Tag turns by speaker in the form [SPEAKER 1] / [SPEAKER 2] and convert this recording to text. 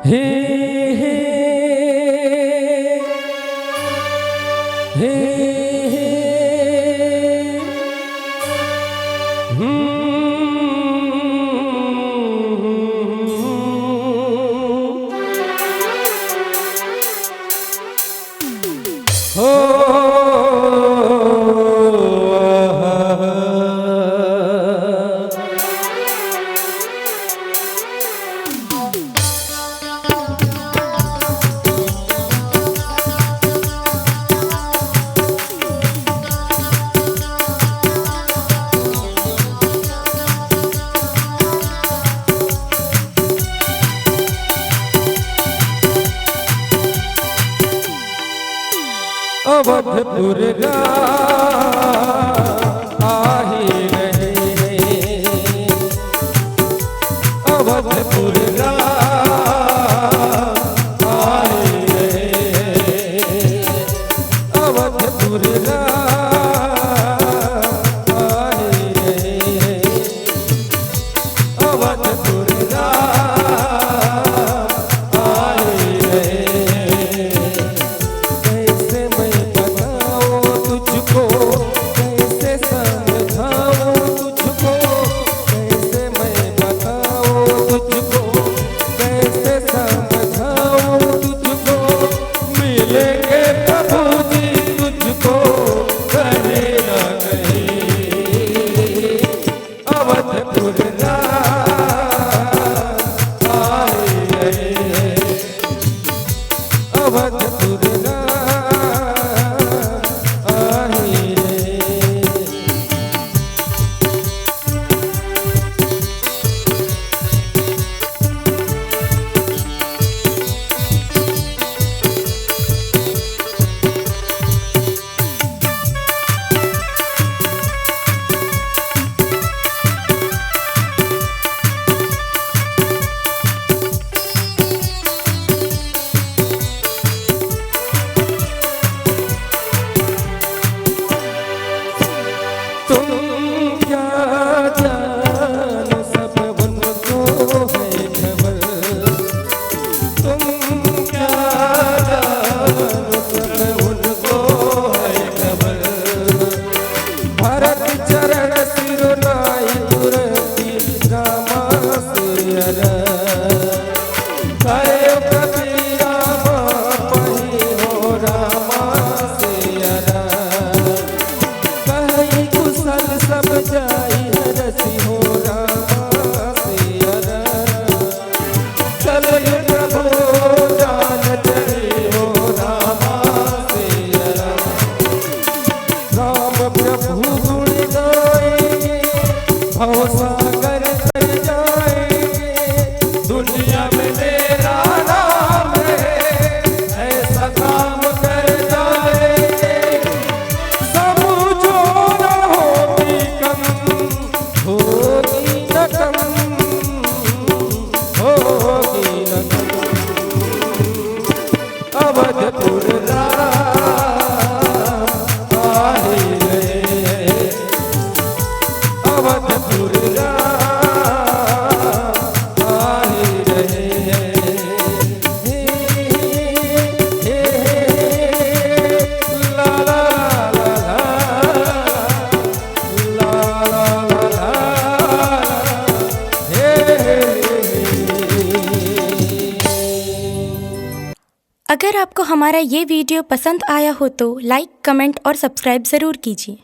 [SPEAKER 1] हे हे हे अवधपुर आही रहे अवधपुर आही रहे अवधपुर आही रहे अवधपुर आही रहे। कैसे समझाऊं तुझको, कैसे मैं बताऊं तुझको, कैसे समझाऊं तुझको, मिलेंगे प्रभु जी तुझको कहीं ना कहीं। अवधपुर आए गए अवधपुर सागर तर जाएंगे, दुनिया में मेरा नाम है, ऐसा काम कर जाएंगे। समझो न होगी कम, होगी न कम, होगी न कम। अवधपुर आए गए अवधपुर आए रहे ला ला ला ला ला ला
[SPEAKER 2] अगर आपको हमारा ये वीडियो पसंद आया हो तो लाइक, कमेंट और सब्सक्राइब ज़रूर कीजिए।